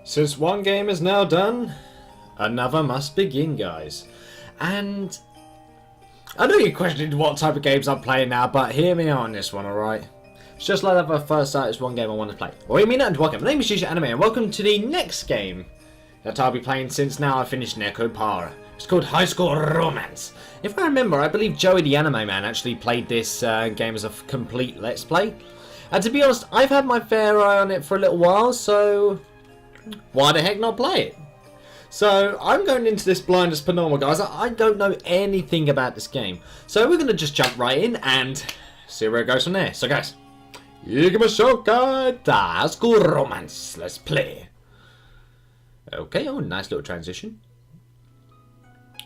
Since one game is now done, another must begin, guys. And I know you're questioning what type of games I'm playing now, but hear me out on this one, alright? It's just like the first start, it's one game I want to play. What do you mean, and welcome. My name is Yuusha Anime, and welcome to the next game that I'll be playing since now I've finished Neko Para. It's called High School Romance. If I remember, I believe Joey the Anime Man actually played this game as a complete Let's Play. And to be honest, I've had my fair eye on it for a little while, so why the heck not play it? So I'm going into this blind as per normal, guys. I don't know anything about this game. So we're going to just jump right in and see where it goes from there. So guys, High School Romance. Let's play. Okay, oh, nice little transition.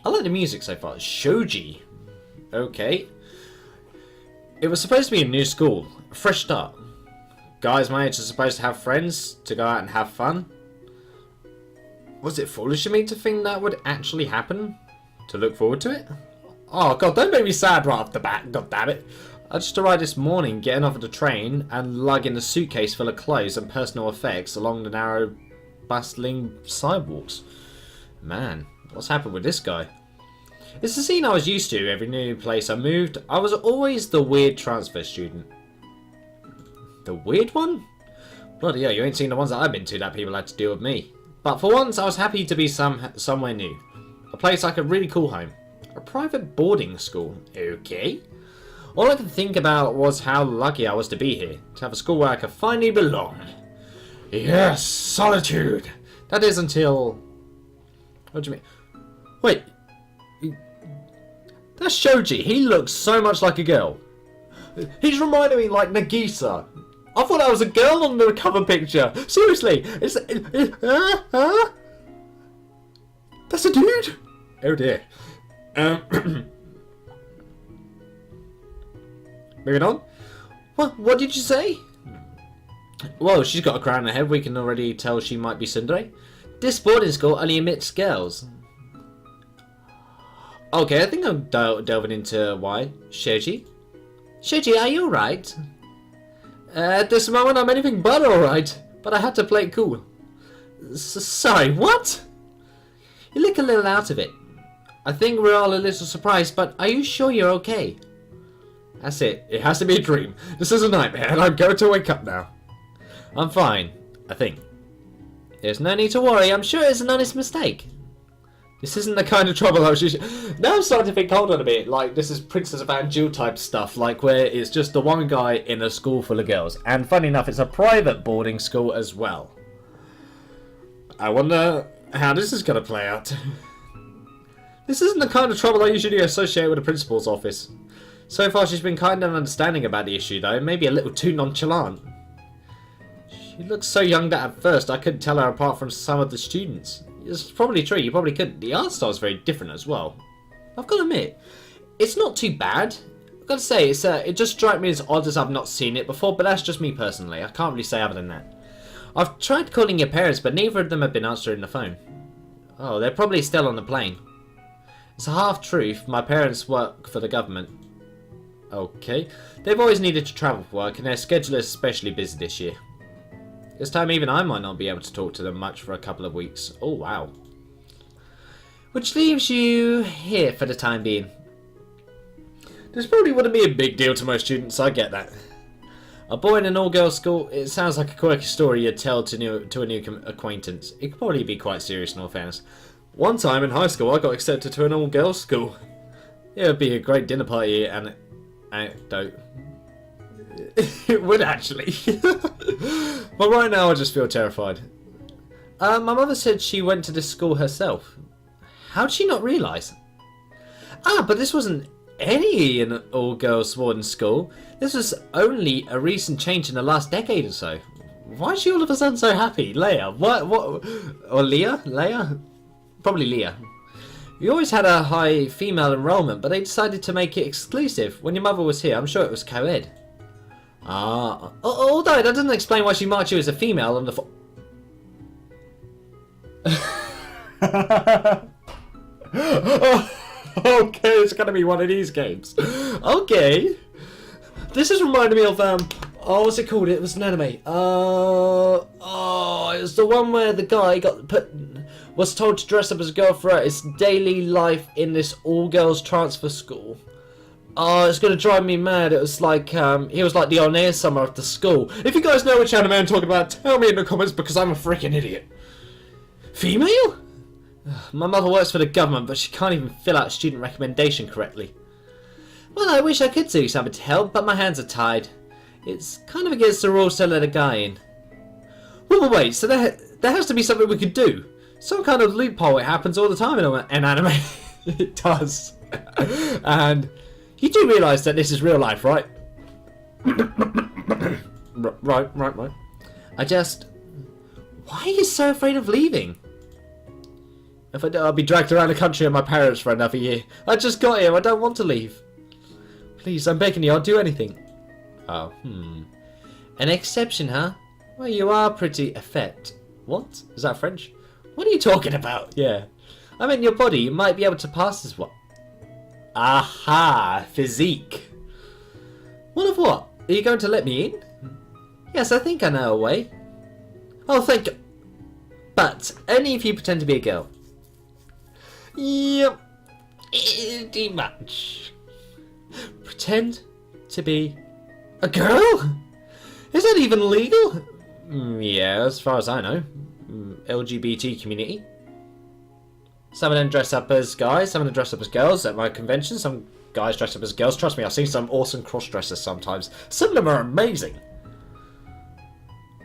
I like the music so far. Shoji. Okay. It was supposed to be a new school. A fresh start. Guys my age are supposed to have friends, to go out and have fun. Was it foolish of me to think that would actually happen? To look forward to it? Oh god, don't make me sad right off the bat, god damn it. I just arrived this morning, getting off of the train and lugging a suitcase full of clothes and personal effects along the narrow, bustling sidewalks. Man, what's happened with this guy? It's the scene I was used to every new place I moved. I was always the weird transfer student. The weird one? Bloody hell, you ain't seen the ones that I've been to that people had to deal with me. But for once, I was happy to be somewhere new. A place like a really cool home. A private boarding school. Okay. All I could think about was how lucky I was to be here. To have a school where I could finally belong. Yes, solitude. That is until... What do you mean? Wait. That's Shoji. He looks so much like a girl. He's reminding me like Nagisa. I thought that was a girl on the cover picture. Seriously, that's a dude. Oh dear. Moving on. What did you say? Well, she's got a crown on her head. We can already tell she might be tsundere. This boarding school only admits girls. Okay, I think I'm delving into why. Shoji? Shoji, are you alright? At this moment, I'm anything but alright, but I had to play it cool. Sorry, what? You look a little out of it. I think we're all a little surprised, but are you sure you're okay? That's it. It has to be a dream. This is a nightmare, and I'm going to wake up now. I'm fine, I think. There's no need to worry. I'm sure it's an honest mistake. This isn't the kind of trouble I was usually... Now I'm starting to think, hold on a bit, like this is Princess of Anjou type stuff, like where it's just the one guy in a school full of girls. And funny enough, it's a private boarding school as well. I wonder how this is going to play out. This isn't the kind of trouble I usually associate with the principal's office. So far she's been kind and understanding about the issue though, maybe a little too nonchalant. She looks so young that at first I couldn't tell her apart from some of the students. It's probably true, you probably couldn't. The art style is very different as well. I've got to admit, it's not too bad. I've got to say, it just strikes me as odd as I've not seen it before, but that's just me personally. I can't really say other than that. I've tried calling your parents, but neither of them have been answering the phone. Oh, they're probably still on the plane. It's a half-truth. My parents work for the government. Okay. They've always needed to travel for work, and their schedule is especially busy this year. This time even I might not be able to talk to them much for a couple of weeks. Oh wow. Which leaves you here for the time being. This probably wouldn't be a big deal to most students, I get that. A boy in an all-girls school, it sounds like a quirky story you'd tell to a new acquaintance. It could probably be quite serious in all fairness. One time in high school I got accepted to an all-girls school. It would be a great dinner party and anecdote. It would actually. But right now I just feel terrified. My mother said she went to this school herself. How'd she not realise? But this wasn't any an all-girls boarding school. This was only a recent change in the last decade or so. Why is she all of a sudden so happy? Leia? What? Or Leah? Leia? Probably Leah. We always had a high female enrollment, but they decided to make it exclusive. When your mother was here, I'm sure it was co-ed. Although that doesn't explain why she marked you as a female on the okay, it's gonna be one of these games. Okay. This is reminding me of, oh, what's it called? It was an anime. Oh, it's the one where the guy was told to dress up as a girl throughout his daily life in this all-girls transfer school. Oh, it's gonna drive me mad. It was like, he was like the on-air summer of the school. If you guys know which anime I'm talking about, tell me in the comments because I'm a freaking idiot. Female? My mother works for the government, but she can't even fill out a student recommendation correctly. Well, I wish I could do something to help, but my hands are tied. It's kind of against the rules to let a guy in. Wait, so there has to be something we could do. Some kind of loophole. It happens all the time in anime. It does. And you do realise that this is real life, right? Right. Why are you so afraid of leaving? If I do, I'll be dragged around the country with my parents for another year. I just got here. I don't want to leave. Please, I'm begging you. I'll do anything. Oh, An exception, huh? Well, you are pretty effete. What? Is that French? What are you talking about? Yeah. I mean, your body, you might be able to pass as what? Aha! Physique. What of what? Are you going to let me in? Yes, I think I know a way. Oh, thank you. But only if you pretend to be a girl. Yep. Pretty much. Pretend to be a girl? Is that even legal? Yeah, as far as I know. LGBT community. Some of them dress up as guys, some of them dress up as girls at my convention. Some guys dress up as girls. Trust me, I've seen some awesome cross-dressers sometimes. Some of them are amazing.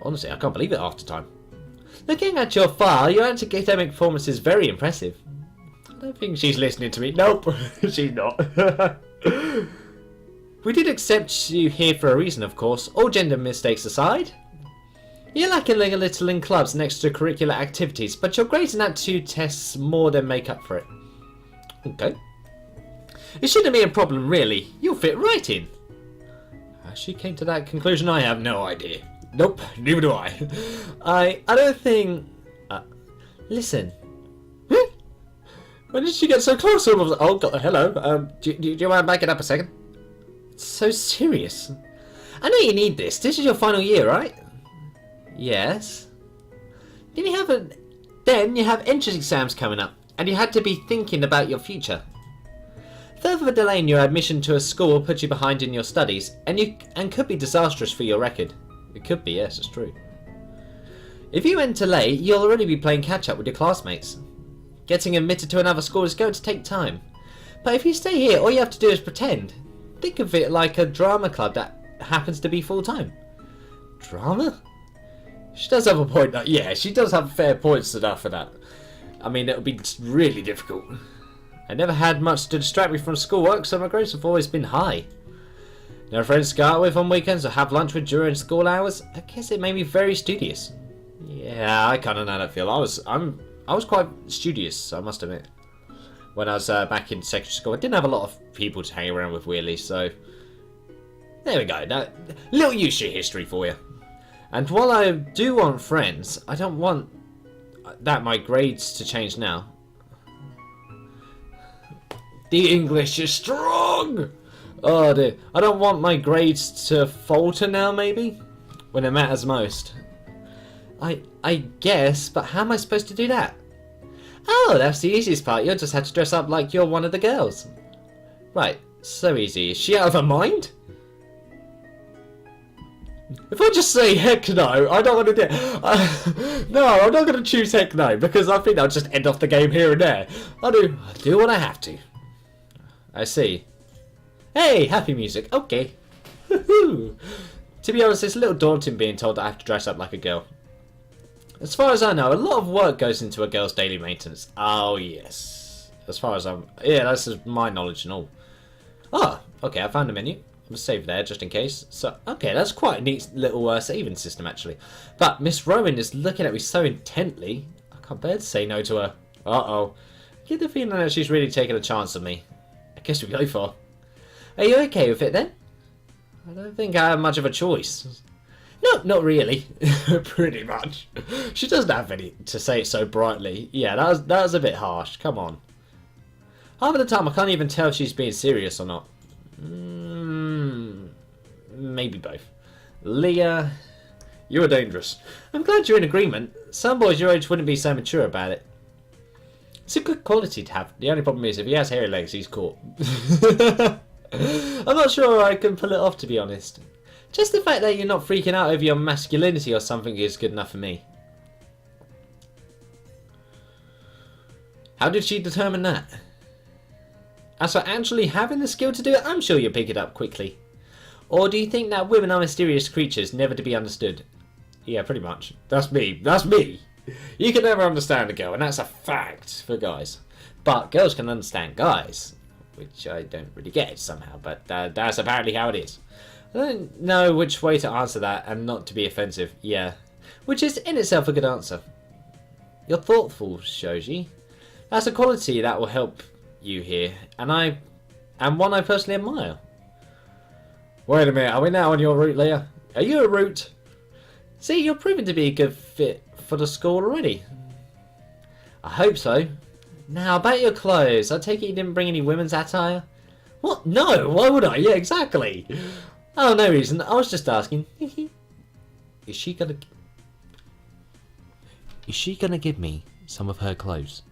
Honestly, I can't believe it half the time. Looking at your file, your academic performance is very impressive. I don't think she's listening to me. Nope, she's not. We did accept you here for a reason, of course. All gender mistakes aside. You're lacking a little in clubs and extracurricular activities, but your grades and aptitude tests more than make up for it. Okay. It shouldn't be a problem, really. You'll fit right in. How she came to that conclusion, I have no idea. Nope, neither do I. I don't think... listen. When did she get so close? Oh, God, hello. Do you mind backing up a second? It's so serious. I know you need this. This is your final year, right? Yes. Then you have entrance exams coming up, and you had to be thinking about your future. Further delay in your admission to a school will put you behind in your studies, and could be disastrous for your record. It could be, yes, it's true. If you enter late, you'll already be playing catch-up with your classmates. Getting admitted to another school is going to take time. But if you stay here, all you have to do is pretend. Think of it like a drama club that happens to be full-time. Drama? She does have a point. Yeah, she does have fair points to that for that. I mean, it would be really difficult. I never had much to distract me from schoolwork, so my grades have always been high. No friends to go out with on weekends or have lunch with during school hours. I guess it made me very studious. Yeah, I kind of know that feel. I was quite studious, I must admit. When I was back in secondary school, I didn't have a lot of people to hang around with, really. So there we go. Now, little Yuusha history for you. And while I do want friends, I don't want my grades to change now. The English is strong! Oh dear. I don't want my grades to falter now, maybe? When it matters most. I guess, but how am I supposed to do that? Oh, that's the easiest part. You'll just have to dress up like you're one of the girls. Right, so easy. Is she out of her mind? If I just say heck no, I don't want to do it. No, I'm not going to choose heck no, because I think I'll just end off the game here and there. I'll do what I have to. I see. Hey, happy music. Okay. Woohoo! To be honest, it's a little daunting being told that I have to dress up like a girl. As far as I know, a lot of work goes into a girl's daily maintenance. Oh, yes. As far as yeah, that's my knowledge and all. Ah, okay, I found a menu. I'm save there just in case. So, okay, that's quite a neat little saving system, actually. But Miss Rowan is looking at me so intently, I can't bear to say no to her. Uh-oh. I get the feeling that she's really taking a chance on me. I guess we go for. Are you okay with it, then? I don't think I have much of a choice. No, not really. Pretty much. She doesn't have any to say it so brightly. Yeah, that was a bit harsh. Come on. Half of the time, I can't even tell if she's being serious or not. Maybe both. Leah, You are dangerous. I'm glad you're in agreement. Some boys your age wouldn't be so mature about it. It's a good quality to have. The only problem is if he has hairy legs, he's caught. I'm not sure I can pull it off, to be honest. Just the fact that you're not freaking out over your masculinity or something is good enough for me. How did she determine that? As for actually having the skill to do it, I'm sure you'll pick it up quickly. Or do you think that women are mysterious creatures, never to be understood? Yeah, pretty much. That's me. That's me. You can never understand a girl, and that's a fact for guys. But girls can understand guys, which I don't really get somehow, but that's apparently how it is. I don't know which way to answer that and not to be offensive. Yeah, which is in itself a good answer. You're thoughtful, Shoji. That's a quality that will help you here, and one I personally admire. Wait a minute, are we now on your route, Leah? Are you a route? See, you're proving to be a good fit for the school already. I hope so. Now, about your clothes, I take it you didn't bring any women's attire? What? No, why would I? Yeah, exactly. Oh, no reason, I was just asking. Is she gonna give me some of her clothes?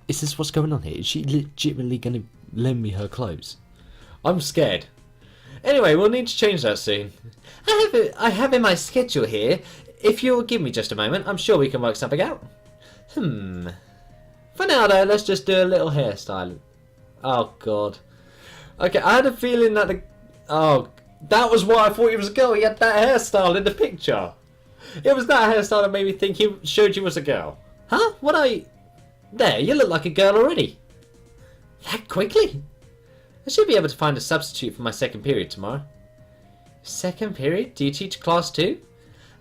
Is this what's going on here? Is she legitimately gonna lend me her clothes? I'm scared. Anyway, we'll need to change that soon. I have in my schedule here. If you'll give me just a moment, I'm sure we can work something out. For now though, let's just do a little hairstyle. Oh god. Okay, I had a feeling that that was why I thought he was a girl. He had that hairstyle in the picture. It was that hairstyle that made me think he showed you was a girl. Huh? There, you look like a girl already. That quickly? I should be able to find a substitute for my second period tomorrow. Second period? Do you teach class 2?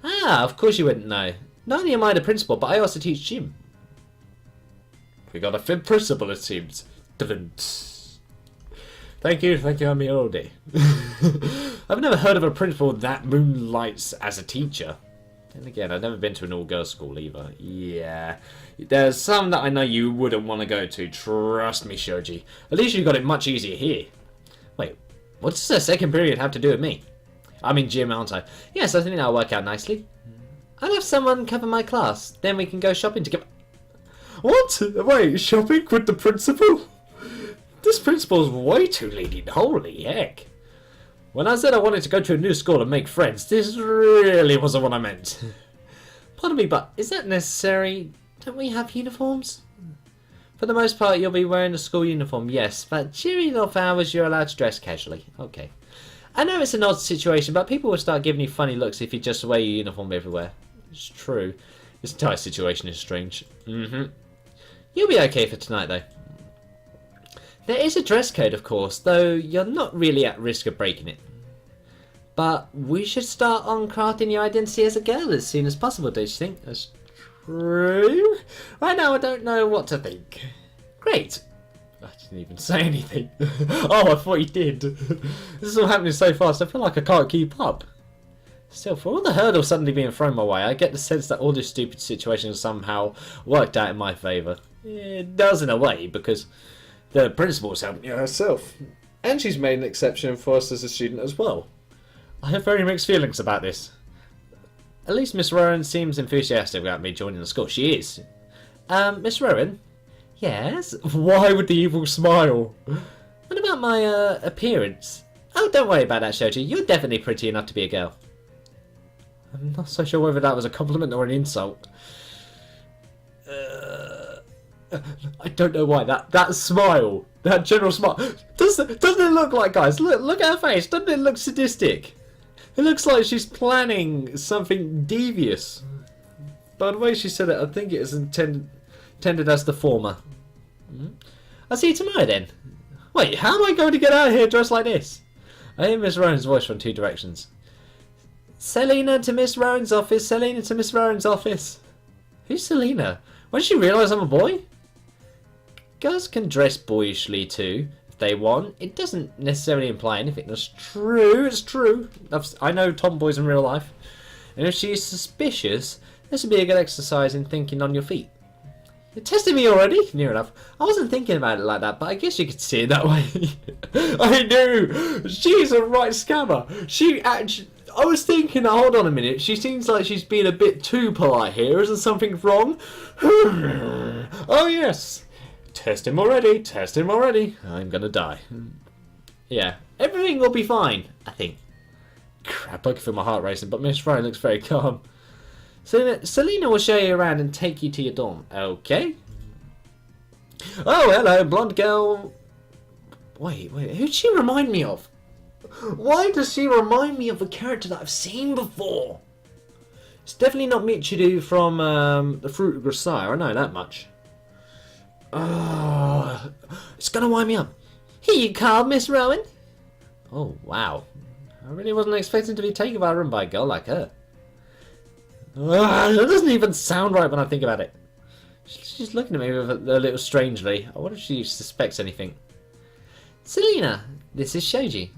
Ah, of course you wouldn't know. Not only am I the principal, but I also teach gym. We got a fifth principal, it seems. Thank you, I'm here all day. I've never heard of a principal that moonlights as a teacher. And again, I've never been to an all-girls school either. Yeah, there's some that I know you wouldn't want to go to. Trust me, Shoji. At least you got it much easier here. Wait, what does the second period have to do with me? I'm in gym, aren't I? Yes, I think that'll work out nicely. I'll have someone cover my class. Then we can go shopping together. What? Wait, shopping with the principal? This principal's way too lenient. Holy heck. When I said I wanted to go to a new school and make friends, this really wasn't what I meant. Pardon me, but is that necessary? Don't we have uniforms? For the most part, you'll be wearing a school uniform, yes, but during off hours, you're allowed to dress casually. Okay. I know it's an odd situation, but people will start giving you funny looks if you just wear your uniform everywhere. It's true. This entire situation is strange. You'll be okay for tonight, though. There is a dress code, of course, though you're not really at risk of breaking it. But we should start on crafting your identity as a girl as soon as possible, don't you think? That's true. Right now, I don't know what to think. Great. I didn't even say anything. Oh, I thought you did. This is all happening so fast, I feel like I can't keep up. Still, for all the hurdles suddenly being thrown my way, I get the sense that all this stupid situation somehow worked out in my favour. It does in a way, because the principal's helped me herself. And she's made an exception for us as a student as well. I have very mixed feelings about this. At least Miss Rowan seems enthusiastic about me joining the school. She is. Miss Rowan? Yes? Why with the evil smile? What about my, appearance? Oh, don't worry about that, Shoji. You're definitely pretty enough to be a girl. I'm not so sure whether that was a compliment or an insult. I don't know why. That smile, that general smile, doesn't it look like, guys? Look at her face. Doesn't it look sadistic? It looks like she's planning something devious. By the way she said it, I think it is intended as the former. I'll see you tomorrow then. Wait, how am I going to get out of here dressed like this? I hear Miss Rowan's voice from two directions. Selena to Miss Rowan's office. Selena to Miss Rowan's office. Who's Selena? When did she realise I'm a boy? Girls can dress boyishly too, if they want. It doesn't necessarily imply anything. That's true, it's true. I know tomboys in real life. And if she's suspicious, this would be a good exercise in thinking on your feet. You're testing me already? Near enough. I wasn't thinking about it like that, but I guess you could see it that way. I knew! She's a right scammer. She actually... I was thinking, hold on a minute, she seems like she's being a bit too polite here. Isn't something wrong? Oh yes. Test him already, test him already. I'm gonna die. Yeah, everything will be fine, I think. Crap, I can feel my heart racing, but Miss Ryan looks very calm. Selena will show you around and take you to your dorm. Okay. Oh, hello, blonde girl. Wait, who'd she remind me of? Why does she remind me of a character that I've seen before? It's definitely not Michiru from The Fruit of Grisire, I know that much. It's gonna wind me up. Here you come, Miss Rowan. Oh, wow. I really wasn't expecting to be taken by a room by a girl like her. That doesn't even sound right when I think about it. She's looking at me a little strangely. I wonder if she suspects anything. Selena, this is Shoji.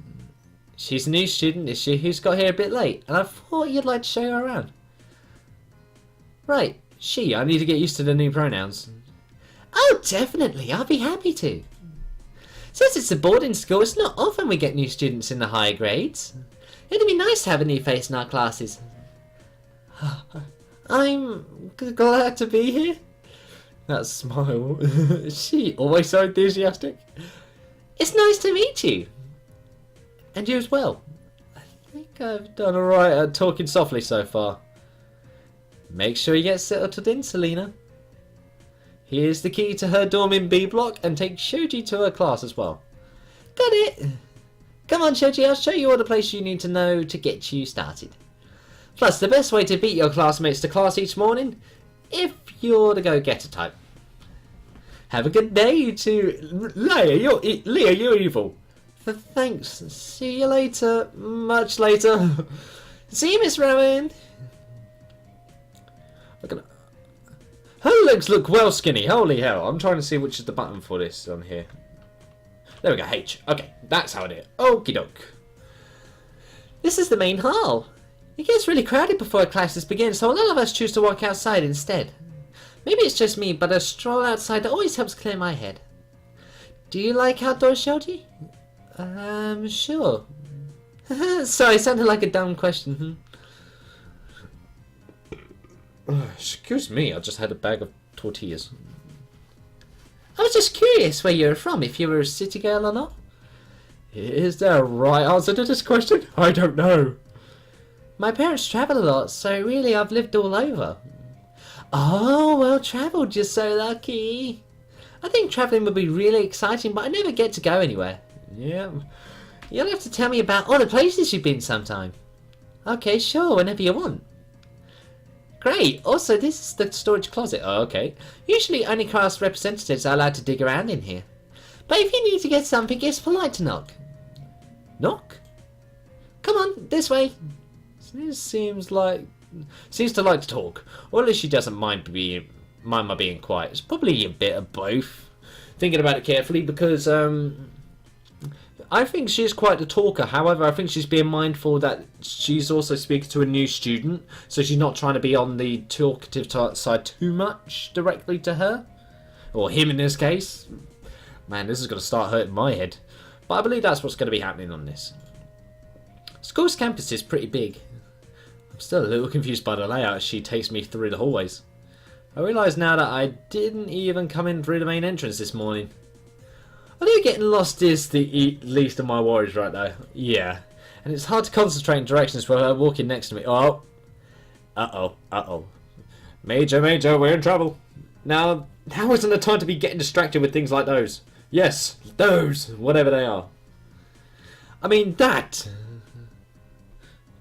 She's a new student, is she, who's got here a bit late, and I thought you'd like to show her around. Right, she, I need to get used to the new pronouns. Oh, definitely, I'll be happy to. Since it's a boarding school, it's not often we get new students in the higher grades. It'd be nice to have a new face in our classes. I'm glad to be here. That smile. Is she always so enthusiastic? It's nice to meet you. And you as well. I think I've done alright at talking softly so far. Make sure you get settled in, Selena. Here's the key to her dorm in B block, and take Shoji to her class as well. Got it! Come on, Shoji, I'll show you all the places you need to know to get you started. Plus, the best way to beat your classmates to class each morning, if you're the go-getter type. Have a good day, you two. Leah, you're evil. Thanks. See you later. Much later. See you, Miss Rowan. Her legs look well skinny. Holy hell. I'm trying to see which is the button for this on here. There we go. H. Okay, that's how it is. Okie doke. This is the main hall. It gets really crowded before classes begin, so a lot of us choose to walk outside instead. Maybe it's just me, but a stroll outside always helps clear my head. Do you like outdoors, Shoji? Sure. Sorry, it sounded like a dumb question. Excuse me, I just had a bag of tortillas. I was just curious where you're from, if you were a city girl or not. Is there a right answer to this question? I don't know. My parents travel a lot, so really I've lived all over. Oh, well travelled, you're so lucky. I think travelling would be really exciting, but I never get to go anywhere. Yeah. You'll have to tell me about all the places you've been sometime. Okay, sure, whenever you want. Great. Also, this is the storage closet. Oh, okay. Usually only class representatives are allowed to dig around in here. But if you need to get something, it's polite to knock. Knock? Come on, this way. This seems to like to talk. Or at least she doesn't mind my being quiet. It's probably a bit of both. Thinking about it carefully, because I think she's quite the talker. However, I think she's being mindful that she's also speaking to a new student, so she's not trying to be on the talkative side too much directly to her. Or him in this case. Man, this is going to start hurting my head. But I believe that's what's going to be happening on this. School's campus is pretty big. I'm still a little confused by the layout as she takes me through the hallways. I realise now that I didn't even come in through the main entrance this morning. I think getting lost is the least of my worries right now. Yeah. And it's hard to concentrate in directions while her walking next to me. Oh. Uh-oh. Major, we're in trouble. Now isn't the time to be getting distracted with things like those. Yes, those, whatever they are. I mean, that.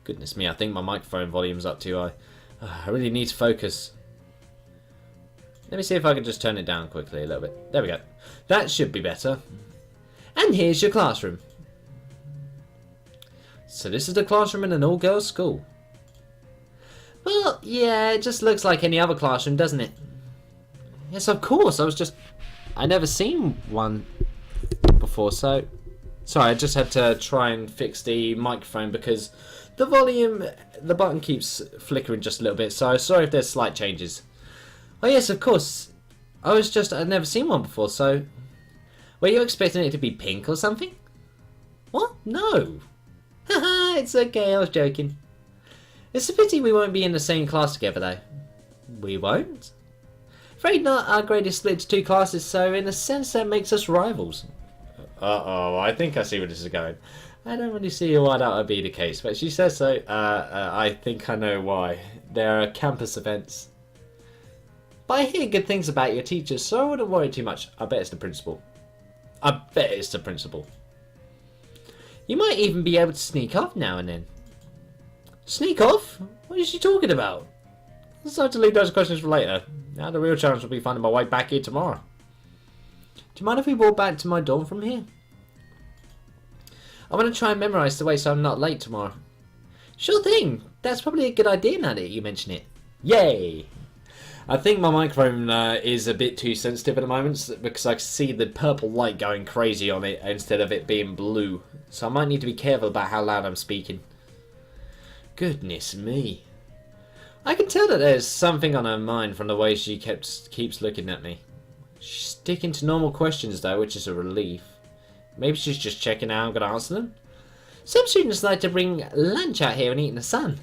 Goodness me, I think my microphone volume's up too high. I really need to focus. Let me see if I can just turn it down quickly a little bit. There we go. That should be better. And here's your classroom. So this is the classroom in an all-girls school. Well, yeah, it just looks like any other classroom, doesn't it? Yes, of course. I never seen one before, so... Sorry, I just had to try and fix the microphone because the volume, the button keeps flickering just a little bit, so sorry if there's slight changes. Oh yes, of course. I'd never seen one before, so... Were you expecting it to be pink or something? What? No. Haha, it's okay, I was joking. It's a pity we won't be in the same class together, though. We won't? Afraid not. Our grade is split into 2 classes, so in a sense that makes us rivals. Uh-oh, I think I see where this is going. I don't really see why that would be the case, but she says so. I think I know why. There are campus events. But I hear good things about your teachers, so I wouldn't worry too much. I bet it's the principal. I bet it's the principal. You might even be able to sneak off now and then. Sneak off? What is she talking about? Let's have to leave those questions for later. Now the real challenge will be finding my way back here tomorrow. Do you mind if we walk back to my dorm from here? I want to try and memorise the way so I'm not late tomorrow. Sure thing. That's probably a good idea now that you mention it. Yay! I think my microphone is a bit too sensitive at the moment because I see the purple light going crazy on it instead of it being blue. So I might need to be careful about how loud I'm speaking. Goodness me. I can tell that there's something on her mind from the way she keeps looking at me. She's sticking to normal questions though, which is a relief. Maybe she's just checking how I'm going to answer them. Some students like to bring lunch out here and eat in the sun.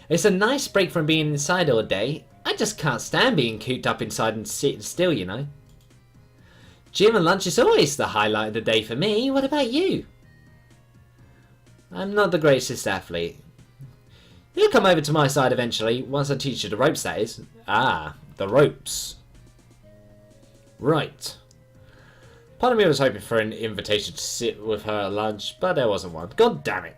It's a nice break from being inside all day. I just can't stand being cooped up inside and sitting still, you know. Gym and lunch is always the highlight of the day for me. What about you? I'm not the greatest athlete. You'll come over to my side eventually, once I teach you the ropes, that is. Ah, the ropes. Right. Part of me was hoping for an invitation to sit with her at lunch, but there wasn't one. God damn it.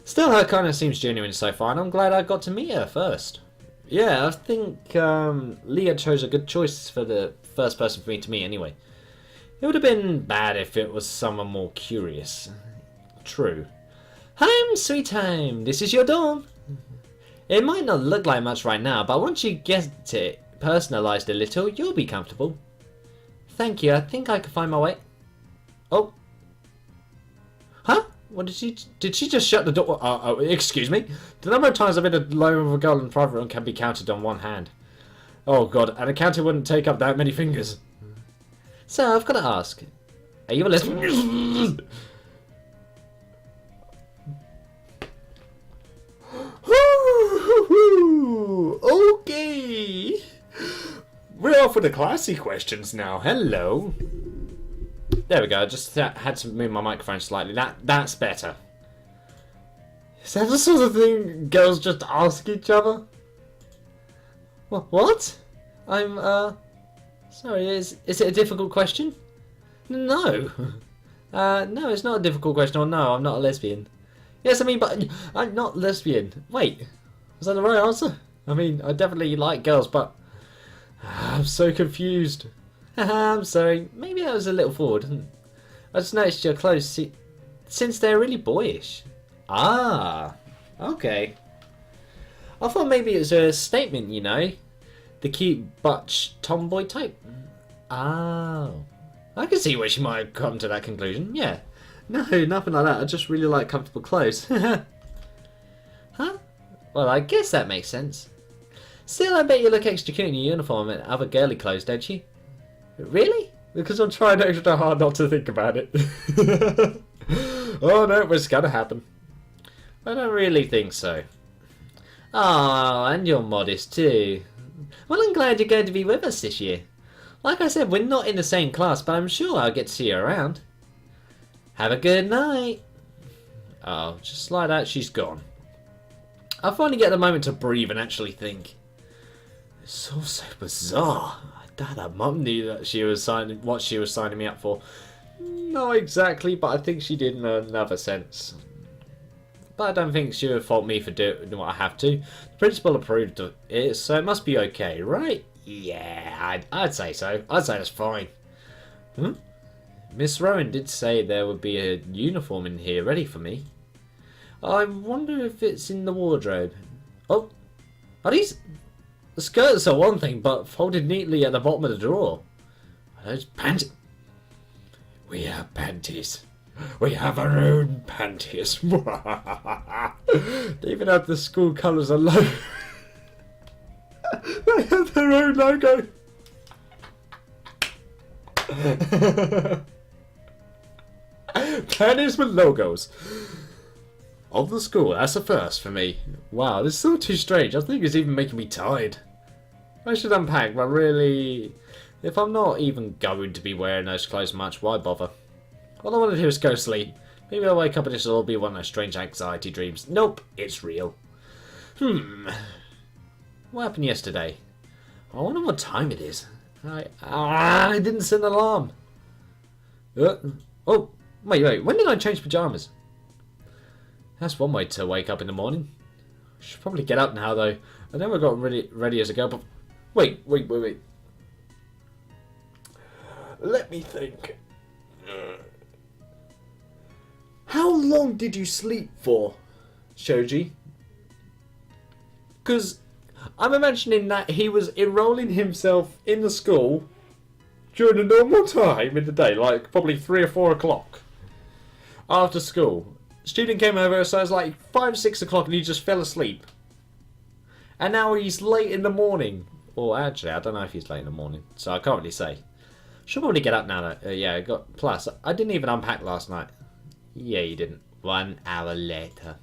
Still, her kindness seems genuine so far, and I'm glad I got to meet her first. Yeah, I think Leah chose a good choice for the first person for me to meet anyway. It would have been bad if it was someone more curious. True. Home, sweet home. This is your dorm. It might not look like much right now, but once you get it personalised a little, you'll be comfortable. Thank you. I think I can find my way. Oh. Huh? What did she just shut the door? Excuse me? The number of times I've been alone with a girl in a private room can be counted on one hand. Oh god, an accountant wouldn't take up that many fingers. So, I've got to ask. Are you a lesbian? Okay. We're off with the classy questions now. Hello. There we go. I just had to move my microphone slightly. That's better. Is that the sort of thing girls just ask each other? What? I'm, sorry, is it a difficult question? No. No, it's not a difficult question. Or no, I'm not a lesbian. Yes, I mean, but I'm not lesbian. Wait, was that the right answer? I mean, I definitely like girls, but I'm so confused. I'm sorry. Maybe I was a little forward. I just noticed your clothes since they're really boyish. Ah, okay. I thought maybe it was a statement, you know, the cute butch tomboy type. Oh, I can see where she might have come to that conclusion. Yeah. No, nothing like that. I just really like comfortable clothes. Huh? Well, I guess that makes sense. Still, I bet you look extra cute in your uniform and other girly clothes, don't you? Really? Because I'm trying extra hard not to think about it. Oh no, it's gonna happen. I don't really think so. Oh, and you're modest too. Well, I'm glad you're going to be with us this year. Like I said, we're not in the same class, but I'm sure I'll get to see you around. Have a good night. Oh, just like that, she's gone. I finally get the moment to breathe and actually think. It's all so bizarre. That mum knew that she was what she was signing me up for. Not exactly, but I think she did in another sense. But I don't think she would fault me for doing what I have to. The principal approved of it, so it must be okay, right? Yeah, I'd say so. I'd say that's fine. Miss Rowan did say there would be a uniform in here ready for me. I wonder if it's in the wardrobe. Oh, are these... The skirts are one thing, but folded neatly at the bottom of the drawer. Are those panties? We have panties. We have our own panties. They even have the school colours and logo. They have their own logo. Panties with logos. of the school. That's a first for me. Wow, this is still too strange. I think it's even making me tired. I should unpack, but really, if I'm not even going to be wearing those clothes much, why bother? All I want to do is go to sleep. Maybe I'll wake up and this will all be one of those strange anxiety dreams. Nope, it's real. What happened yesterday? I wonder what time it is. I didn't set an alarm. Oh, wait. When did I change pajamas? That's one way to wake up in the morning. I should probably get up now, though. I never got ready as a girl, but... Wait. Let me think. How long did you sleep for, Shoji? Because I'm imagining that he was enrolling himself in the school during a normal time in the day, like probably 3 or 4 o'clock after school. Student came over, so it was like 5 or 6 o'clock and he just fell asleep. And now he's late in the morning. Or actually, I don't know if he's late in the morning, so I can't really say. Should probably get up now though. Yeah, plus, I didn't even unpack last night. Yeah, you didn't. 1 hour later.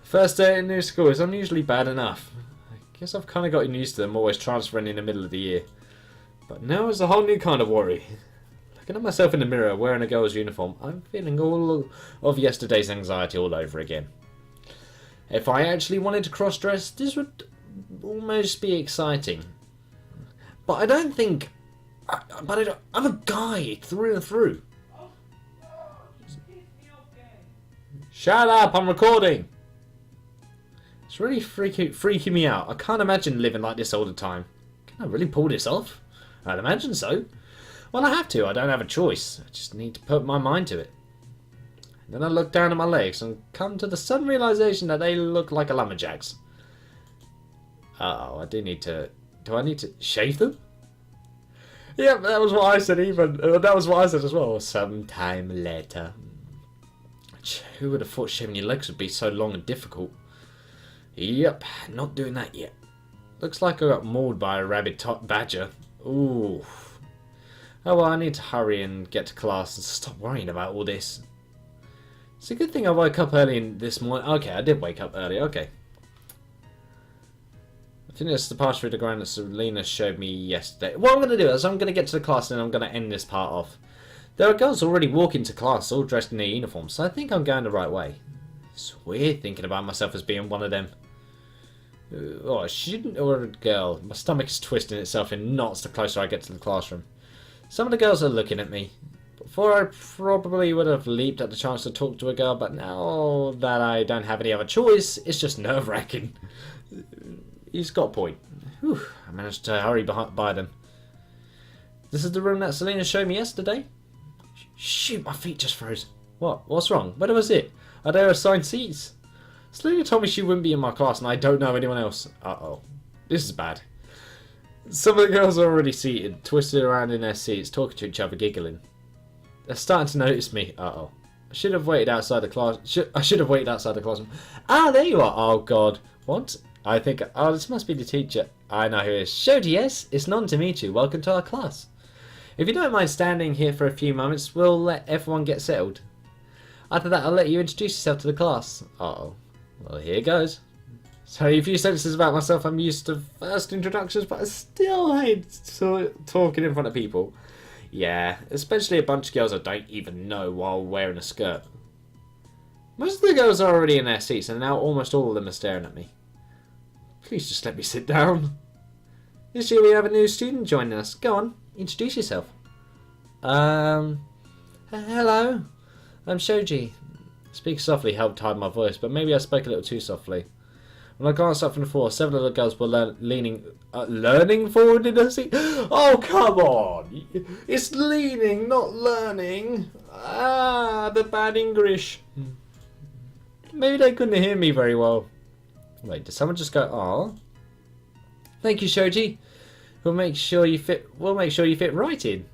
First day in new school is unusually bad enough. I guess I've kind of gotten used to them always transferring in the middle of the year. But now it's a whole new kind of worry. Looking at myself in the mirror wearing a girl's uniform, I'm feeling all of yesterday's anxiety all over again. If I actually wanted to cross-dress, this would almost be exciting. But I don't think... I'm a guy through and through. Shut up, I'm recording! It's really freaking me out. I can't imagine living like this all the time. Can I really pull this off? I'd imagine so. Well, I have to. I don't have a choice. I just need to put my mind to it. And then I look down at my legs and come to the sudden realization that they look like a lumberjack's. Uh-oh, I do need to... Do I need to shave them? Yep, that was what I said even. That was what I said as well. Sometime later. Who would have thought shaving your legs would be so long and difficult? Yep, not doing that yet. Looks like I got mauled by a rabid badger. Ooh. Oh well, I need to hurry and get to class and stop worrying about all this. It's a good thing I woke up early this morning. Okay, I did wake up early, okay. I think that's the pass through the ground that Selena showed me yesterday. What I'm going to do is I'm going to get to the class and I'm going to end this part off. There are girls already walking to class, all dressed in their uniforms, so I think I'm going the right way. It's weird thinking about myself as being one of them. Oh, a student or a girl? My stomach is twisting itself in knots the closer I get to the classroom. Some of the girls are looking at me. Before I probably would have leaped at the chance to talk to a girl, but now that I don't have any other choice, it's just nerve-wracking. He's got a point. Whew, I managed to hurry by them. This is the room that Selena showed me yesterday. Shoot, my feet just froze. What? What's wrong? Where do I sit? Are there assigned seats? Selena told me she wouldn't be in my class and I don't know anyone else. Uh-oh. This is bad. Some of the girls are already seated, twisted around in their seats, talking to each other, giggling. They're starting to notice me. Uh-oh. I should have waited outside the class. I should have waited outside the classroom. Ah, there you are. Oh, God. What? I think... Oh, this must be the teacher. I know who it is. Shoji, yes? It's Non to meet you. Welcome to our class. If you don't mind standing here for a few moments, we'll let everyone get settled. After that, I'll let you introduce yourself to the class. Uh-oh. Well, here goes. So, a few sentences about myself. I'm used to first introductions, but I still hate talking in front of people. Yeah, especially a bunch of girls I don't even know while wearing a skirt. Most of the girls are already in their seats, and now almost all of them are staring at me. Please just let me sit down. This year we have a new student joining us. Go on, introduce yourself. Hello. I'm Shoji. Speak softly helped hide my voice, but maybe I spoke a little too softly. When I glanced up from the floor, several of the girls were learning forward in their seat. Oh, come on! It's leaning, not learning. Ah, the bad English. Maybe they couldn't hear me very well. Wait, did someone just go, "Aw"? Thank you, Shoji. We'll make sure you fit right in.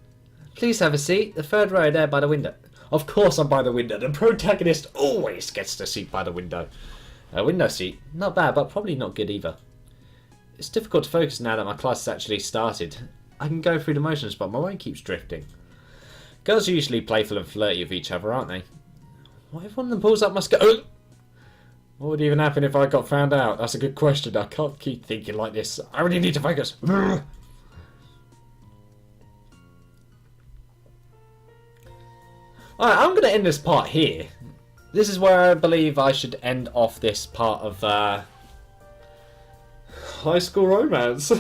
Please have a seat. The third row there by the window. Of course I'm by the window. The protagonist always gets the seat by the window. A window seat. Not bad, but probably not good either. It's difficult to focus now that my class has actually started. I can go through the motions, but my mind keeps drifting. Girls are usually playful and flirty with each other, aren't they? What if one of them pulls up my skirt? What would even happen if I got found out? That's a good question. I can't keep thinking like this. I really need to focus. Alright, I'm going to end this part here. This is where I believe I should end off this part of high school romance.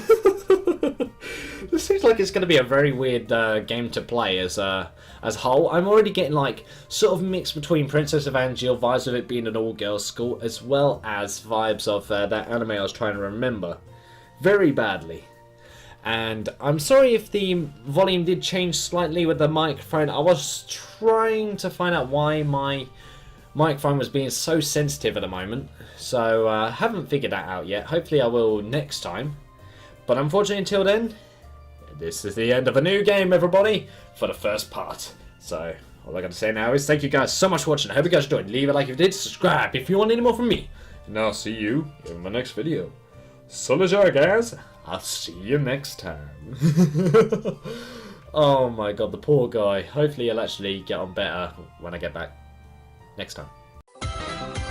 This seems like it's going to be a very weird game to play as a whole. I'm already getting like sort of mixed between Princess Evangel vibes of it being an all-girls school, as well as vibes of that anime I was trying to remember very badly. And I'm sorry if the volume did change slightly with the microphone. I was trying to find out why my microphone was being so sensitive at the moment, so haven't figured that out yet. Hopefully I will next time. But unfortunately, until then, this is the end of a new game, everybody, for the first part. So, all I got to say now is thank you guys so much for watching. I hope you guys enjoyed. Leave a like if you did, subscribe if you want any more from me. And I'll see you in my next video. So, guys, I'll see you next time. Oh my god, the poor guy. Hopefully he'll actually get on better when I get back next time.